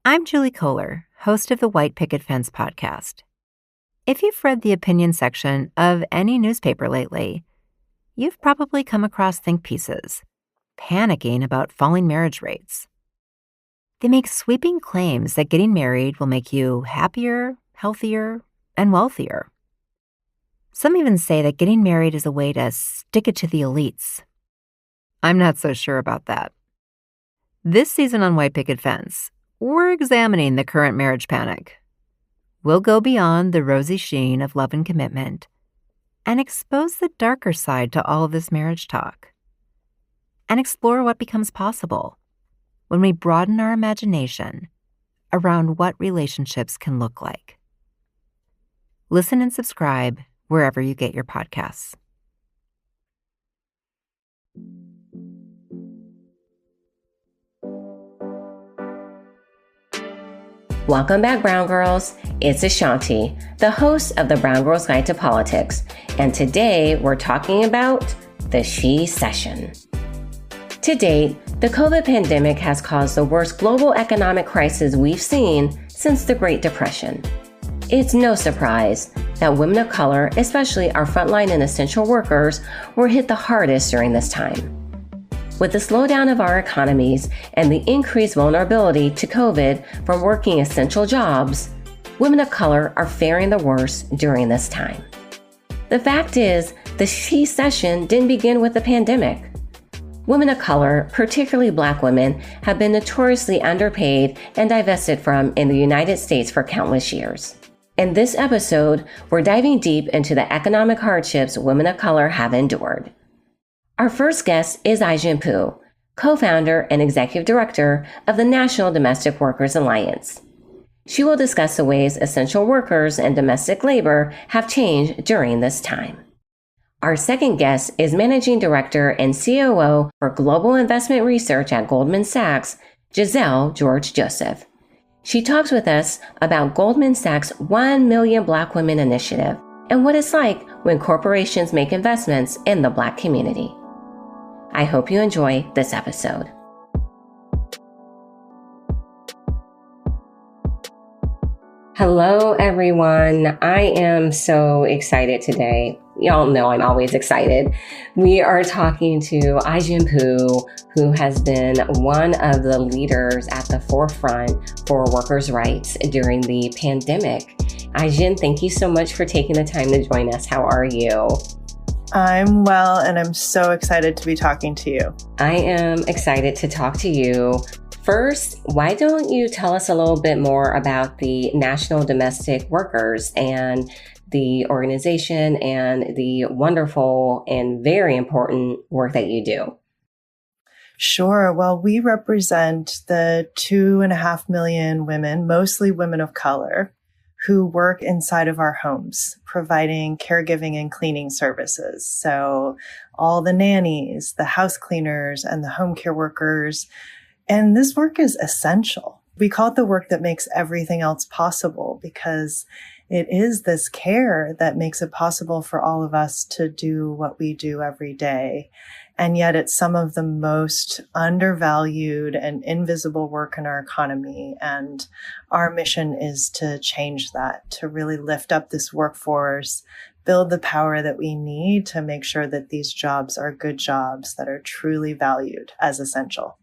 I'm Julie Gholar, host of the White Picket Fence podcast. If you've read the opinion section of any newspaper lately, you've probably come across think pieces panicking about falling marriage rates. They make sweeping claims that getting married will make you happier, healthier, and wealthier. Some even say that getting married is a way to stick it to the elites. I'm not so sure about that. This season on White Picket Fence, we're examining the current marriage panic. We'll go beyond the rosy sheen of love and commitment and expose the darker side to all of this marriage talk and explore what becomes possible when we broaden our imagination around what relationships can look like. Listen and subscribe wherever you get your podcasts. Welcome back, Brown Girls. It's A'shanti, the host of the Brown Girls Guide to Politics, and today we're talking about the She-Cession. To date, the COVID pandemic has caused the worst global economic crisis we've seen since the Great Depression. It's no surprise that women of color, especially our frontline and essential workers, were hit the hardest during this time. With the slowdown of our economies and the increased vulnerability to COVID from working essential jobs, women of color are faring the worst during this time. The fact is, the She-Cession didn't begin with the pandemic. Women of color, particularly Black women, have been notoriously underpaid and divested from in the United States for countless years. In this episode, we're diving deep into the economic hardships women of color have endured. Our first guest is Ai-jen Poo, co-founder and executive director of the National Domestic Workers Alliance. She will discuss the ways essential workers and domestic labor have changed during this time. Our second guest is managing director and COO for global investment research at Goldman Sachs, Gizelle George-Joseph. She talks with us about Goldman Sachs' 1 Million Black Women initiative and what it's like when corporations make investments in the Black community. I hope you enjoy this episode. Hello, everyone. I am so excited today. Y'all know I'm always excited. We are talking to Ai-jen Poo, who has been one of the leaders at the forefront for workers' rights during the pandemic. Ai-jen, thank you so much for taking the time to join us. How are you? I'm well, and I'm so excited to be talking to you. I am excited to talk to you. First, why don't you tell us a little bit more about the National Domestic Workers and the organization and the wonderful and very important work that you do? Sure. Well, we represent the 2.5 million women, mostly women of color, who work inside of our homes, providing caregiving and cleaning services. So all the nannies, the house cleaners, and the home care workers. And this work is essential. We call it the work that makes everything else possible because it is this care that makes it possible for all of us to do what we do every day. And yet it's some of the most undervalued and invisible work in our economy. And our mission is to change that, to really lift up this workforce, build the power that we need to make sure that these jobs are good jobs that are truly valued as essential.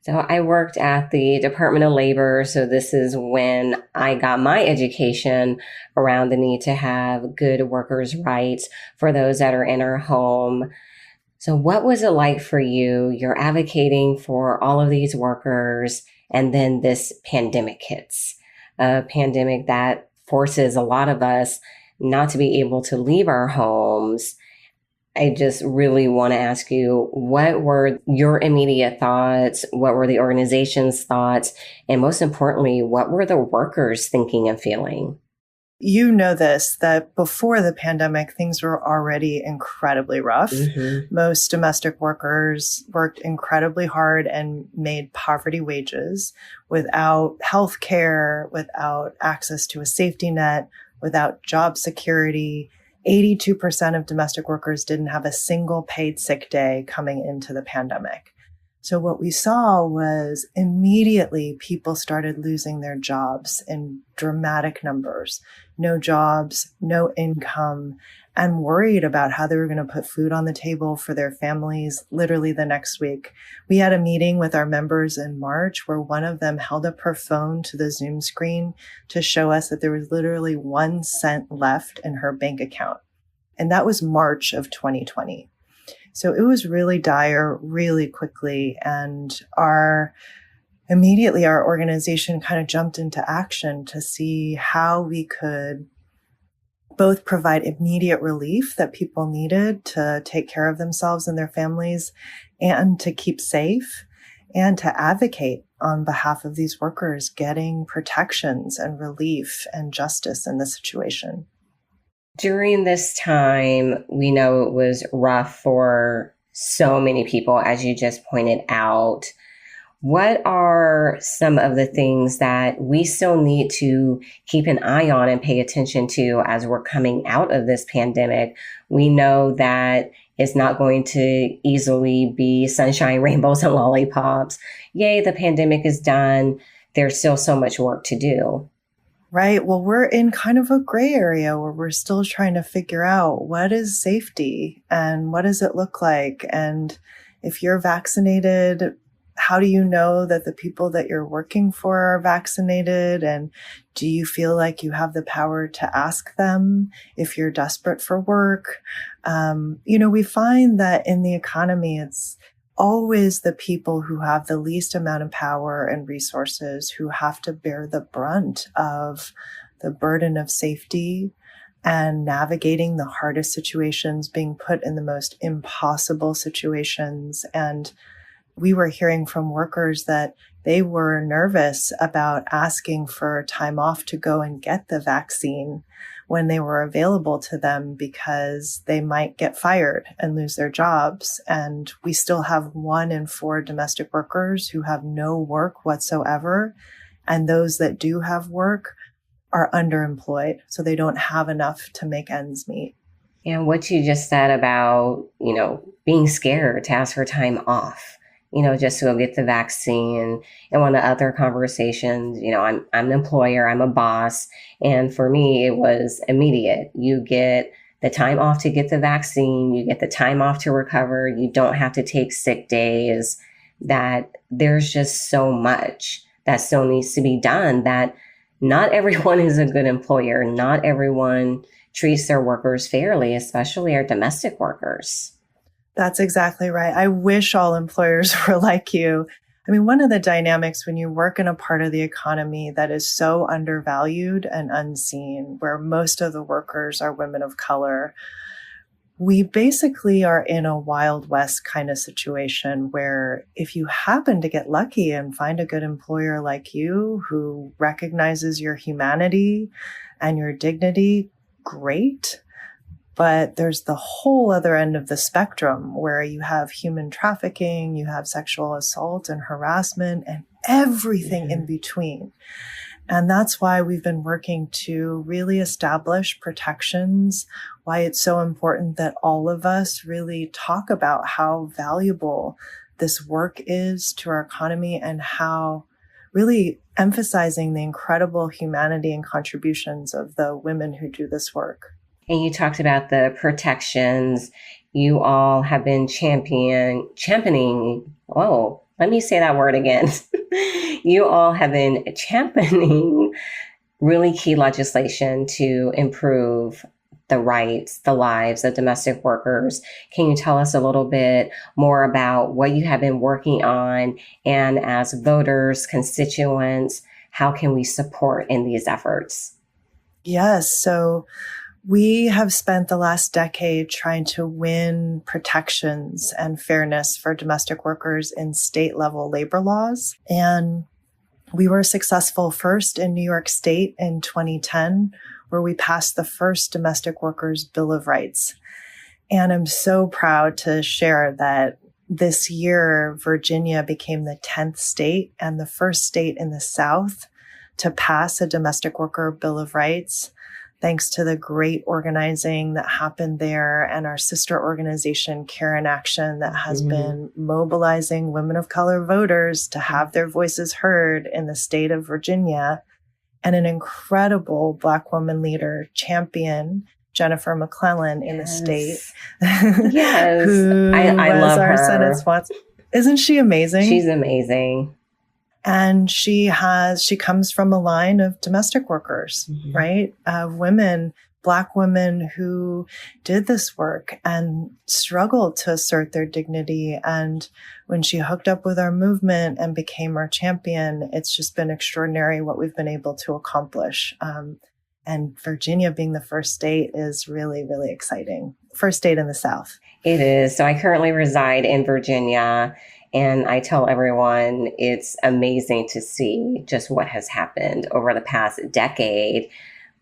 So I worked at the Department of Labor. So this is when I got my education around the need to have good workers' rights for those that are in our home. So what was it like for you? You're advocating for all of these workers, and then this pandemic hits, a pandemic that forces a lot of us not to be able to leave our homes. I just really want to ask you, what were your immediate thoughts? What were the organization's thoughts? And most importantly, what were the workers thinking and feeling? You know this, that before the pandemic, things were already incredibly rough. Mm-hmm. Most domestic workers worked incredibly hard and made poverty wages without health care, without access to a safety net, without job security. 82% of domestic workers didn't have a single paid sick day coming into the pandemic. So what we saw was immediately people started losing their jobs in dramatic numbers. No jobs, no income, and worried about how they were going to put food on the table for their families literally the next week. We had a meeting with our members in March where one of them held up her phone to the Zoom screen to show us that there was literally 1 cent left in her bank account. And that was March of 2020. So it was really dire really quickly. And immediately our organization kind of jumped into action to see how we could both provide immediate relief that people needed to take care of themselves and their families and to keep safe and to advocate on behalf of these workers getting protections and relief and justice in this situation. During this time, we know it was rough for so many people, as you just pointed out. What are some of the things that we still need to keep an eye on and pay attention to as we're coming out of this pandemic? We know that it's not going to easily be sunshine, rainbows, and lollipops. Yay, the pandemic is done. There's still so much work to do. Right. Well, we're in kind of a gray area where we're still trying to figure out what is safety and what does it look like? And if you're vaccinated, how do you know that the people that you're working for are vaccinated? And do you feel like you have the power to ask them if you're desperate for work? We find that in the economy, it's always the people who have the least amount of power and resources who have to bear the brunt of the burden of safety and navigating the hardest situations, being put in the most impossible situations. And we were hearing from workers that they were nervous about asking for time off to go and get the vaccine when they were available to them because they might get fired and lose their jobs. And we still have 1 in 4 domestic workers who have no work whatsoever. And those that do have work are underemployed. So they don't have enough to make ends meet. And what you just said about, being scared to ask for time off, just to go get the vaccine. And one of the other conversations, I'm an employer, I'm a boss. And for me, it was immediate. You get the time off to get the vaccine, you get the time off to recover, you don't have to take sick days. That there's just so much that still needs to be done, that not everyone is a good employer. Not everyone treats their workers fairly, especially our domestic workers. That's exactly right. I wish all employers were like you. I mean, one of the dynamics when you work in a part of the economy that is so undervalued and unseen, where most of the workers are women of color, we basically are in a Wild West kind of situation where if you happen to get lucky and find a good employer like you who recognizes your humanity and your dignity, great. But there's the whole other end of the spectrum where you have human trafficking, you have sexual assault and harassment and everything in between. And that's why we've been working to really establish protections, why it's so important that all of us really talk about how valuable this work is to our economy and how really emphasizing the incredible humanity and contributions of the women who do this work. And you talked about the protections. You all have been championing, let me say that word again. You all have been championing really key legislation to improve the rights, the lives of domestic workers. Can you tell us a little bit more about what you have been working on? And as voters, constituents, how can we support in these efforts? Yes. So we have spent the last decade trying to win protections and fairness for domestic workers in state level labor laws. And we were successful first in New York State in 2010, where we passed the first domestic workers Bill of Rights. And I'm so proud to share that this year, Virginia became the 10th state and the first state in the South to pass a domestic worker Bill of Rights. thanks to the great organizing that happened there and our sister organization, Care in Action, that has been mobilizing women of color voters to have their voices heard in the state of Virginia, and an incredible Black woman leader, champion Jennifer McClellan in the state. Yes. Who I was love our her. Senate sponsor. Isn't she amazing? She's amazing. And she comes from a line of domestic workers, right? Women, Black women who did this work and struggled to assert their dignity. And when she hooked up with our movement and became our champion, it's just been extraordinary what we've been able to accomplish. And Virginia being the first state is really, really exciting. First state in the South. It is. So I currently reside in Virginia, and I tell everyone it's amazing to see just what has happened over the past decade.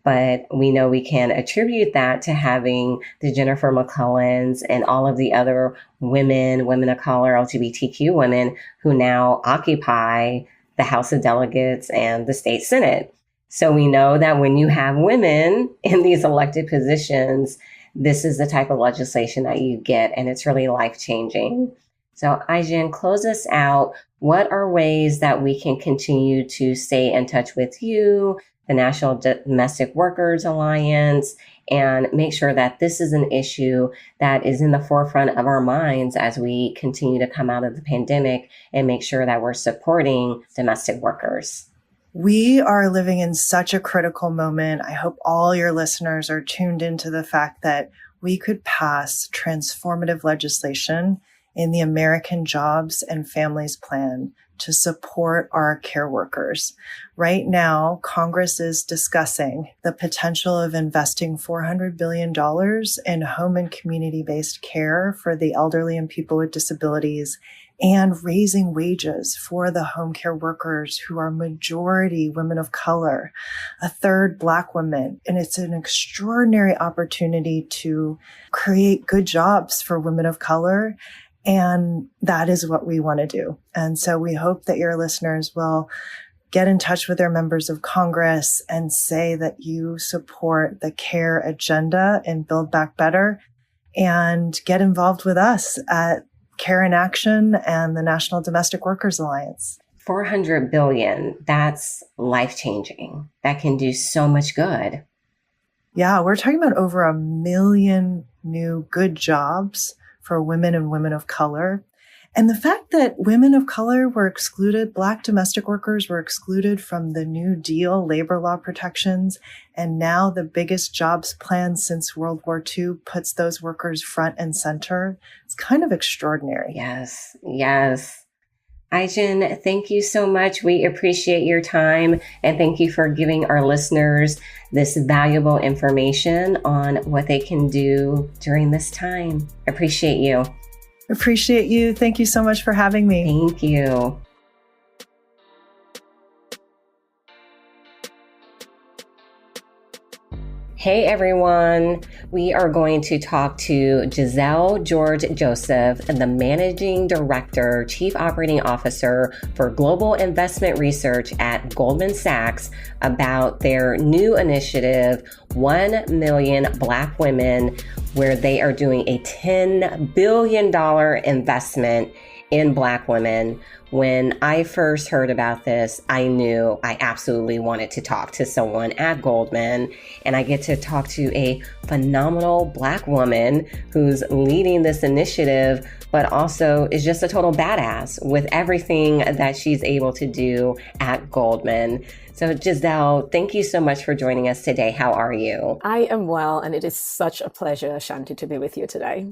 But we know we can attribute that to having the Jennifer McClellans and all of the other women of color, LGBTQ women who now occupy the House of Delegates and the state Senate. So we know that when you have women in these elected positions, this is the type of legislation that you get, and it's really life-changing. So Ai-jen, close us out. What are ways that we can continue to stay in touch with you, the National Domestic Workers Alliance, and make sure that this is an issue that is in the forefront of our minds as we continue to come out of the pandemic and make sure that we're supporting domestic workers? We are living in such a critical moment. I hope all your listeners are tuned into the fact that we could pass transformative legislation in the American Jobs and Families Plan to support our care workers. Right now, Congress is discussing the potential of investing $400 billion in home and community-based care for the elderly and people with disabilities, and raising wages for the home care workers who are majority women of color, a third Black women. And it's an extraordinary opportunity to create good jobs for women of color. And that is what we want to do. And so we hope that your listeners will get in touch with their members of Congress and say that you support the care agenda and Build Back Better, and get involved with us at Care in Action and the National Domestic Workers Alliance. $400 billion, that's life-changing. That can do so much good. Yeah, we're talking about over 1 million new good jobs for women and women of color. And the fact that women of color were excluded, Black domestic workers were excluded from the New Deal labor law protections, and now the biggest jobs plan since World War II puts those workers front and center. It's kind of extraordinary. Yes, yes. Ai-jen, thank you so much. We appreciate your time, and thank you for giving our listeners this valuable information on what they can do during this time. Appreciate you. Appreciate you. Thank you so much for having me. Thank you. Hey everyone, we are going to talk to Gizelle George-Joseph, the Managing Director, Chief Operating Officer for Global Investment Research at Goldman Sachs, about their new initiative, 1 Million Black Women, where they are doing a $10 billion investment in Black women. When I first heard about this, I knew I absolutely wanted to talk to someone at Goldman, and I get to talk to a phenomenal Black woman who's leading this initiative, but also is just a total badass with everything that she's able to do at Goldman. So Gizelle, thank you so much for joining us today. How are you? I am well, and it is such a pleasure, A'shanti, to be with you today.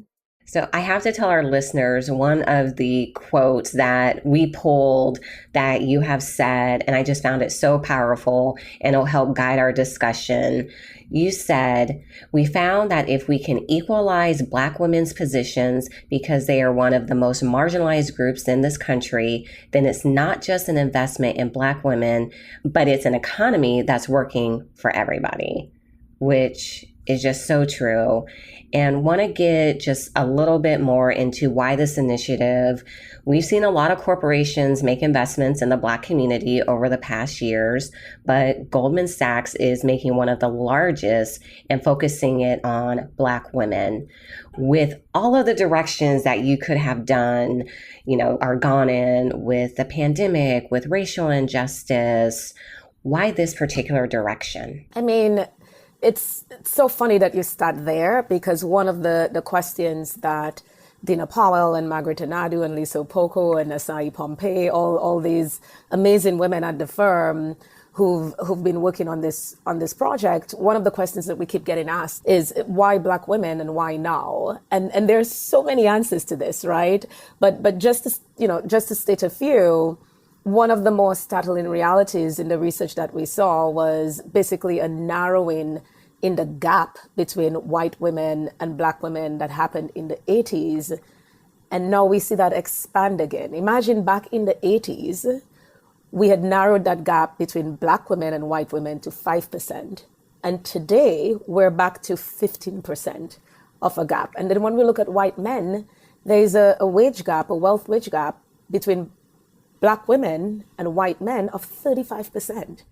So I have to tell our listeners one of the quotes that we pulled that you have said, and I just found it so powerful, and it'll help guide our discussion. You said, "We found that if we can equalize Black women's positions because they are one of the most marginalized groups in this country, then it's not just an investment in Black women, but it's an economy that's working for everybody," which is just so true, and want to get just a little bit more into why this initiative. We've seen a lot of corporations make investments in the Black community over the past years, but Goldman Sachs is making one of the largest and focusing it on Black women. With all of the directions that you could have done, are gone in with the pandemic, with racial injustice, why this particular direction? I mean, it's so funny that you start there, because one of the questions that Dina Powell and Margaret Anadu and Lisa Opoko and Asai Pompey, all these amazing women at the firm who've been working on this project, one of the questions that we keep getting asked is why Black women and why now? And there's so many answers to this, right? But just to state a few, one of the more startling realities in the research that we saw was basically a narrowing in the gap between white women and Black women that happened in the 80s. And now we see that expand again. Imagine back in the 80s, we had narrowed that gap between Black women and white women to 5%. And today we're back to 15% of a gap. And then when we look at white men, there's a wage gap, a wealth wage gap between Black women and white men of 35%.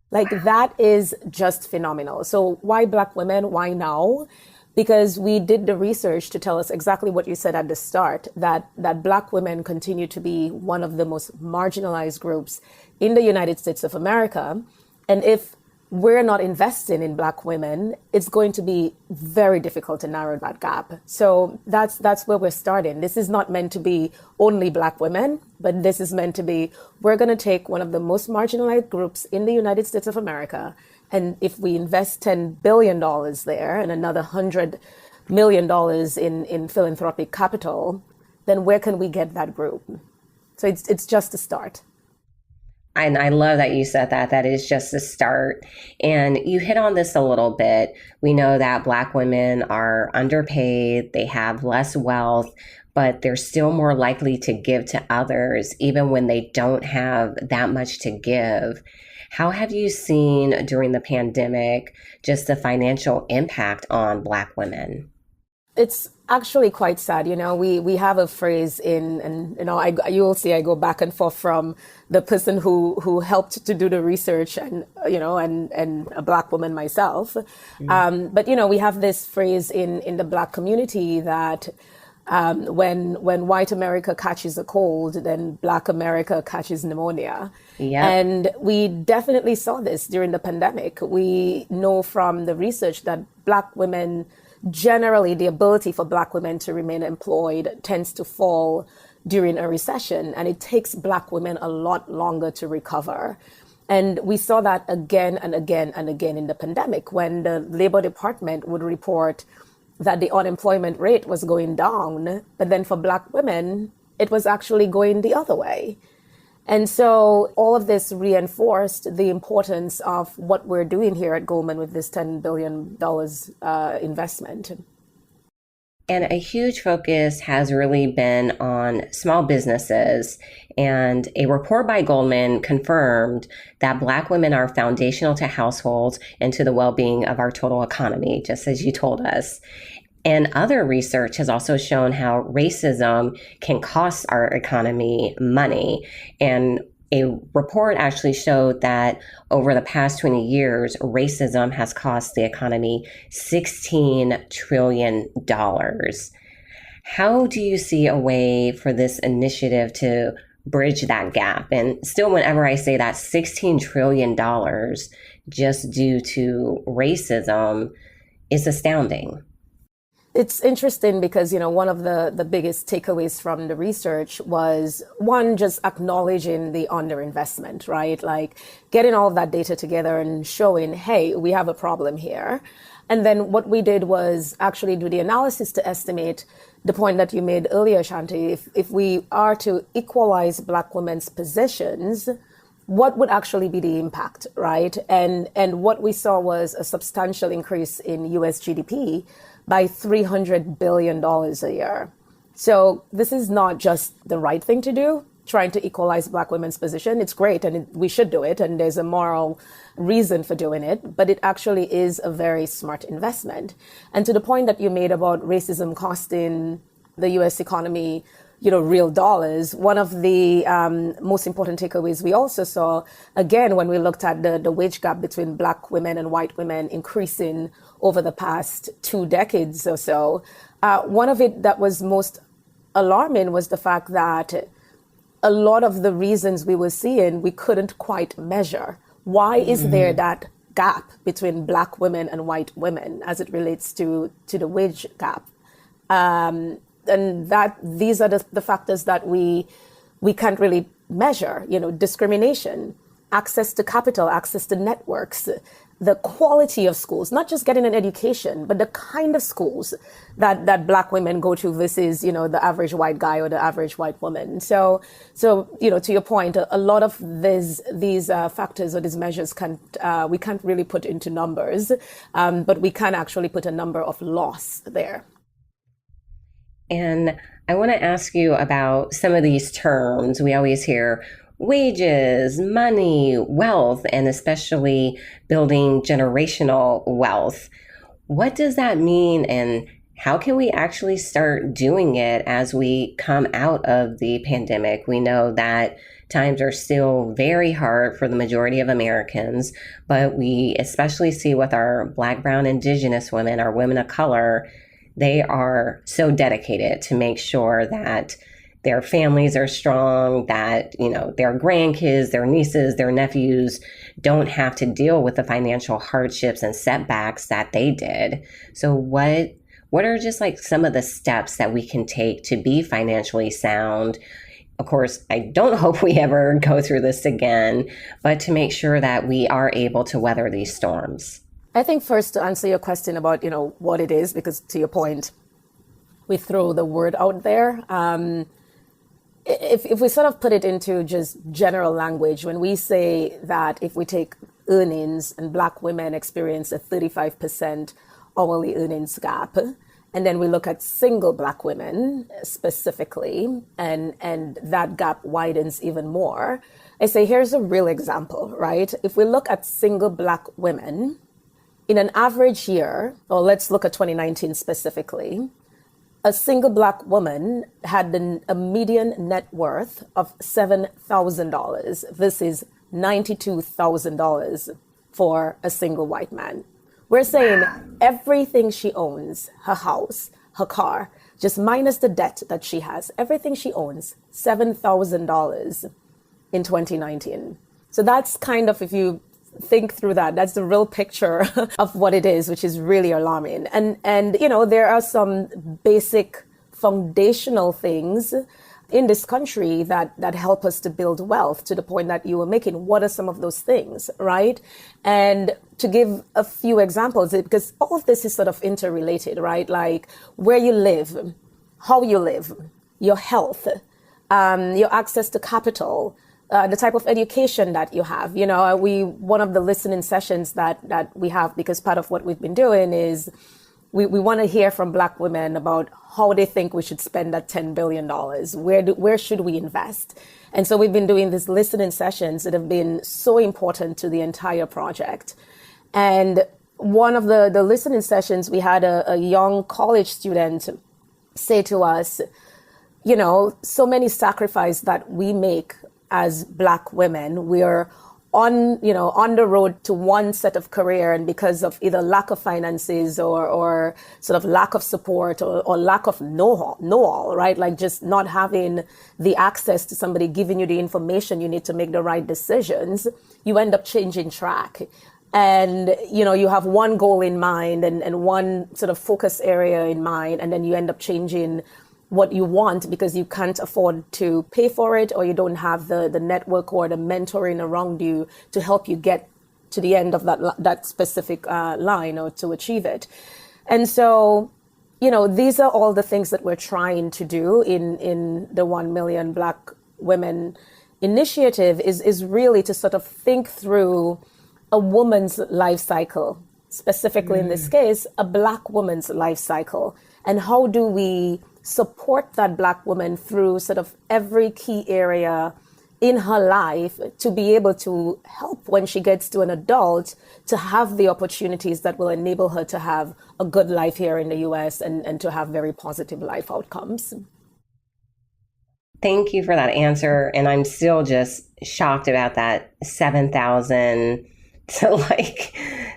Like, that is just phenomenal. So why Black women? Why now? Because we did the research to tell us exactly what you said at the start, that Black women continue to be one of the most marginalized groups in the United States of America. And if we're not investing in Black women, it's going to be very difficult to narrow that gap. So that's where we're starting. This is not meant to be only Black women, but this is meant to be, we're going to take one of the most marginalized groups in the United States of America, and if we invest $10 billion there and another $100 million in philanthropic capital, then where can we get that group? So it's just a start. And I love that you said that. That is just a start. And you hit on this a little bit. We know that Black women are underpaid, they have less wealth, but they're still more likely to give to others, even when they don't have that much to give. How have you seen during the pandemic just the financial impact on Black women? It's actually quite sad. We have a phrase you will see I go back and forth from the person who helped to do the research and a Black woman myself. Mm-hmm. But we have this phrase in the Black community that when white America catches a cold, then Black America catches pneumonia. Yep. And we definitely saw this during the pandemic. We know from the research that Black women, generally, the ability for Black women to remain employed tends to fall during a recession, and it takes Black women a lot longer to recover. And we saw that again and again and again in the pandemic, when the Labor Department would report that the unemployment rate was going down, but then for Black women, it was actually going the other way. And so all of this reinforced the importance of what we're doing here at Goldman with this $10 billion investment. And a huge focus has really been on small businesses. And a report by Goldman confirmed that Black women are foundational to households and to the well-being of our total economy, just as you told us. And other research has also shown how racism can cost our economy money. And a report actually showed that over the past 20 years, racism has cost the economy $16 trillion. How do you see a way for this initiative to bridge that gap? And still, whenever I say that $16 trillion just due to racism is astounding. It's interesting because, one of the biggest takeaways from the research was, one, just acknowledging the underinvestment, right? Like getting all of that data together and showing, hey, we have a problem here. And then what we did was actually do the analysis to estimate the point that you made earlier, Shanti. If we are to equalize Black women's positions, what would actually be the impact, right? And what we saw was a substantial increase in US GDP by $300 billion a year. So this is not just the right thing to do, trying to equalize Black women's position. It's great, and we should do it, and there's a moral reason for doing it, but it actually is a very smart investment. And to the point that you made about racism costing the U.S. economy, real dollars, one of the most important takeaways we also saw, again, when we looked at the wage gap between Black women and white women increasing over the past 2 decades or so, one of it that was most alarming was the fact that a lot of the reasons we were seeing, we couldn't quite measure. Why is there that gap between Black women and white women as it relates to the wage gap? And that these are the factors that we can't really measure. Discrimination, access to capital, access to networks, the quality of schools, not just getting an education, but the kind of schools that Black women go to versus, the average white guy or the average white woman. So, to your point, a lot of these factors or these measures we can't really put into numbers, but we can actually put a number of loss there. And I want to ask you about some of these terms. We always hear wages, money, wealth, and especially building generational wealth. What does that mean, and how can we actually start doing it as we come out of the pandemic? We know that times are still very hard for the majority of Americans, but we especially see with our Black, Brown, Indigenous women, our women of color, they are so dedicated to make sure that their families are strong, that, their grandkids, their nieces, their nephews don't have to deal with the financial hardships and setbacks that they did. So what are just like some of the steps that we can take to be financially sound? Of course, I don't hope we ever go through this again, but to make sure that we are able to weather these storms. I think first to answer your question about, what it is, because to your point, we throw the word out there. If we sort of put it into just general language, when we say that if we take earnings and Black women experience a 35% hourly earnings gap, and then we look at single Black women specifically, and that gap widens even more, I say, here's a real example, right? If we look at single Black women in an average year, or let's look at 2019 specifically, a single Black woman had a median net worth of $7,000 versus $92,000 for a single white man. We're saying everything she owns, her house, her car, just minus the debt that she has, everything she owns, $7,000 in 2019. So that's kind of, if you think through that, that's the real picture of what it is, which is really alarming. And there are some basic foundational things in this country that help us to build wealth, to the point that you were making. What are some of those things, right? And to give a few examples, because all of this is sort of interrelated, right? Like where you live, how you live, your health, your access to capital, the type of education that you have. One of the listening sessions that we have, because part of what we've been doing is we want to hear from Black women about how they think we should spend that $10 billion. Where should we invest? And so we've been doing these listening sessions that have been so important to the entire project. And one of the listening sessions, we had a young college student say to us, so many sacrifices that we make as Black women. We're on the road to one set of career, and because of either lack of finances or sort of lack of support or lack of know-all, right? Like just not having the access to somebody giving you the information you need to make the right decisions, you end up changing track. And, you have one goal in mind and one sort of focus area in mind, and then you end up changing what you want because you can't afford to pay for it, or you don't have the network or the mentoring around you to help you get to the end of that specific line or to achieve it. And so, these are all the things that we're trying to do in the 1 Million Black Women initiative is really to sort of think through a woman's life cycle, specifically in this case, a Black woman's life cycle. And how do we support that Black woman through sort of every key area in her life to be able to help when she gets to an adult to have the opportunities that will enable her to have a good life here in the US and to have very positive life outcomes. Thank you for that answer. And I'm still just shocked about that 7,000 to like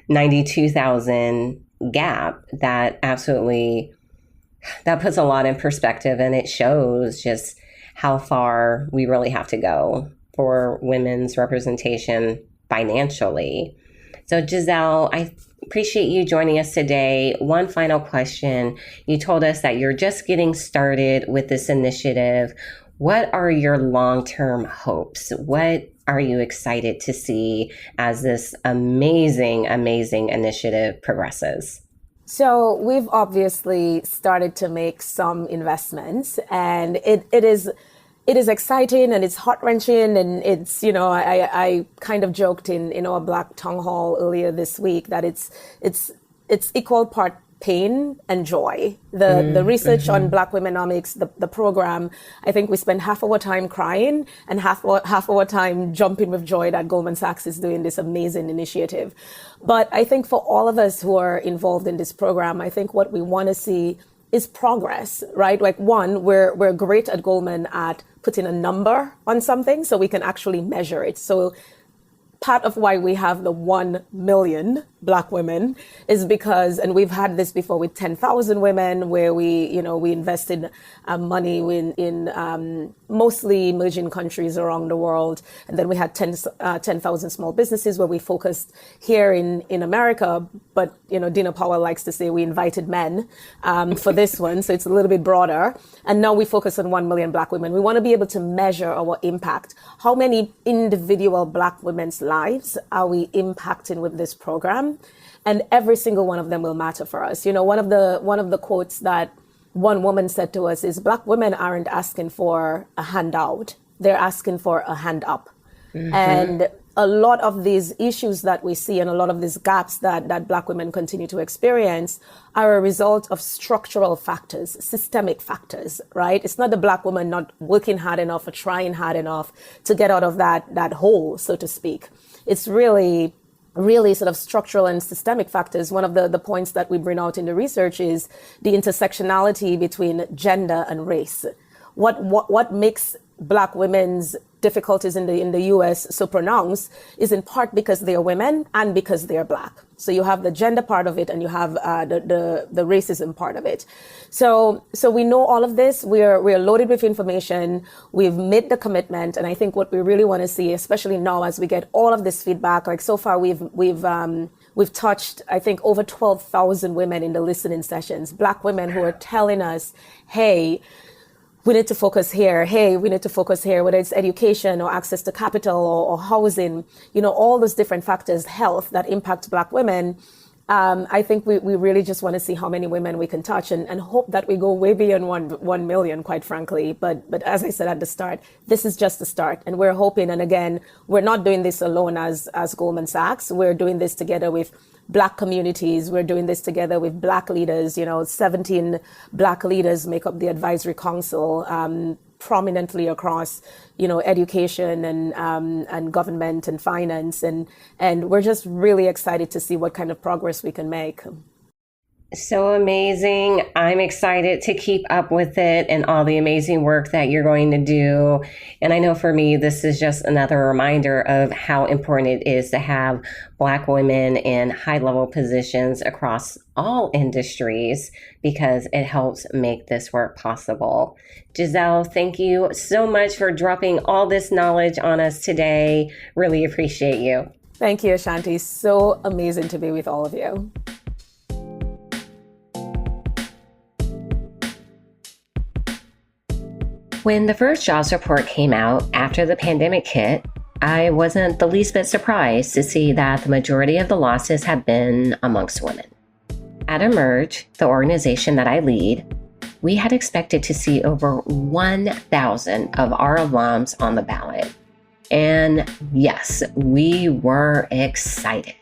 92,000 gap. That puts a lot in perspective, and it shows just how far we really have to go for women's representation financially. So Gizelle, I appreciate you joining us today. One final question. You told us that you're just getting started with this initiative. What are your long-term hopes? What are you excited to see as this amazing, amazing initiative progresses? So we've obviously started to make some investments, and it is exciting and it's heart-wrenching, and it's, I kind of joked in our Black Town Hall earlier this week that it's equal part pain and joy. The research on Black womenomics, the program, I think we spend half our time crying and half our time jumping with joy that Goldman Sachs is doing this amazing initiative. But I think for all of us who are involved in this program, I think what we want to see is progress, right? Like, one, we're great at Goldman at putting a number on something so we can actually measure it. So part of why we have the 1 million Black women is because, and we've had this before with 10,000 women, where we invested money in mostly emerging countries around the world. And then we had 10,000 small businesses where we focused here in America. But, Dina Powell likes to say we invited men for this one. So it's a little bit broader. And now we focus on 1 million Black women. We want to be able to measure our impact. How many individual Black women's lives are we impacting with this program? And every single one of them will matter for us. One of the quotes that one woman said to us is, Black women aren't asking for a handout. They're asking for a hand up. Mm-hmm. And a lot of these issues that we see and a lot of these gaps that Black women continue to experience are a result of structural factors, systemic factors, right? It's not the Black woman not working hard enough or trying hard enough to get out of that hole, so to speak. It's really sort of structural and systemic factors. One of the points that we bring out in the research is the intersectionality between gender and race. What makes Black women's difficulties in the US so pronounced is in part because they are women and because they are Black. So you have the gender part of it and you have the racism part of it. So we know all of this. We're loaded with information. We've made the commitment, and I think what we really want to see, especially now as we get all of this feedback, like so far we've touched, I think, over 12,000 women in the listening sessions, Black women who are telling us, hey, we need to focus here. Hey, we need to focus here, whether it's education or access to capital or housing, all those different factors, health, that impact Black women. I think we really just want to see how many women we can touch and hope that we go way beyond 1 million, quite frankly. But as I said at the start, this is just the start. And we're hoping, and again, we're not doing this alone as Goldman Sachs. We're doing this together with Black communities. We're doing this together with Black leaders. 17 Black leaders make up the advisory council, prominently across, education and government and finance. And we're just really excited to see what kind of progress we can make. So amazing. I'm excited to keep up with it and all the amazing work that you're going to do. And I know for me, this is just another reminder of how important it is to have Black women in high-level positions across all industries, because it helps make this work possible. Gizelle, thank you so much for dropping all this knowledge on us today. Really appreciate you. Thank you, A'shanti. So amazing to be with all of you. When the first jobs report came out after the pandemic hit, I wasn't the least bit surprised to see that the majority of the losses have been amongst women. At Emerge, the organization that I lead, we had expected to see over 1,000 of our alums on the ballot. And yes, we were excited.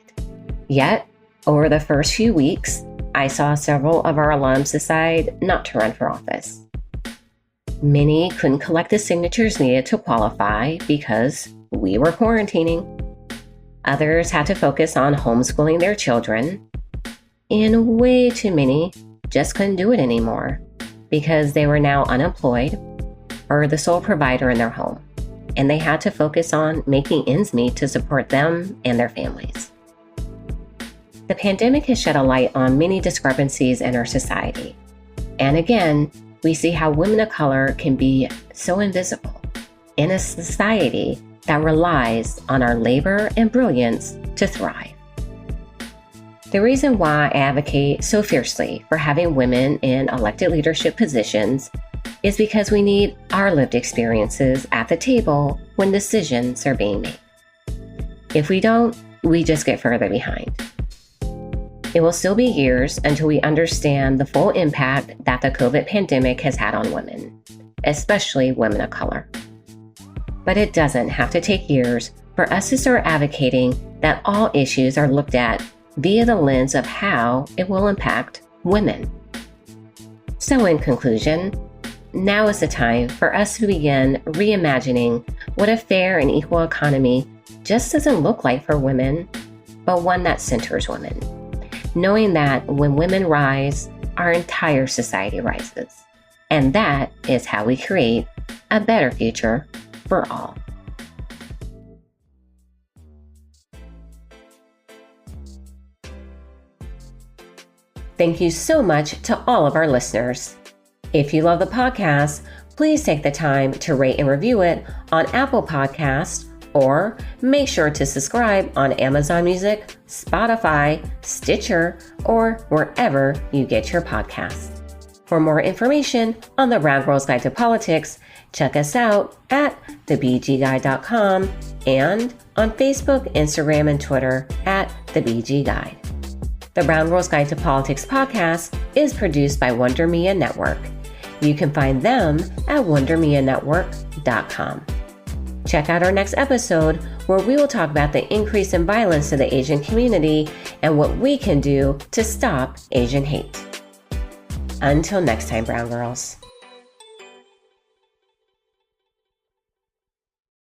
Yet, over the first few weeks, I saw several of our alums decide not to run for office. Many couldn't collect the signatures needed to qualify because we were quarantining. Others had to focus on homeschooling their children. And way too many just couldn't do it anymore because they were now unemployed or the sole provider in their home, and they had to focus on making ends meet to support them and their families. The pandemic has shed a light on many discrepancies in our society. And again, we see how women of color can be so invisible in a society that relies on our labor and brilliance to thrive. The reason why I advocate so fiercely for having women in elected leadership positions is because we need our lived experiences at the table when decisions are being made. If we don't, we just get further behind. It will still be years until we understand the full impact that the COVID pandemic has had on women, especially women of color. But it doesn't have to take years for us to start advocating that all issues are looked at via the lens of how it will impact women. So in conclusion, now is the time for us to begin reimagining what a fair and equal economy just doesn't look like for women, but one that centers women. Knowing that when women rise, our entire society rises. And that is how we create a better future for all. Thank you so much to all of our listeners. If you love the podcast, please take the time to rate and review it on Apple Podcasts, or make sure to subscribe on Amazon Music, Spotify, Stitcher, or wherever you get your podcasts. For more information on the Brown Girls Guide to Politics, check us out at thebgguide.com and on Facebook, Instagram, and Twitter at The BG Guide. The Brown Girls Guide to Politics podcast is produced by Wonder Media Network. You can find them at wondermedianetwork.com. Check out our next episode where we will talk about the increase in violence to the Asian community and what we can do to stop Asian hate. Until next time, Brown Girls.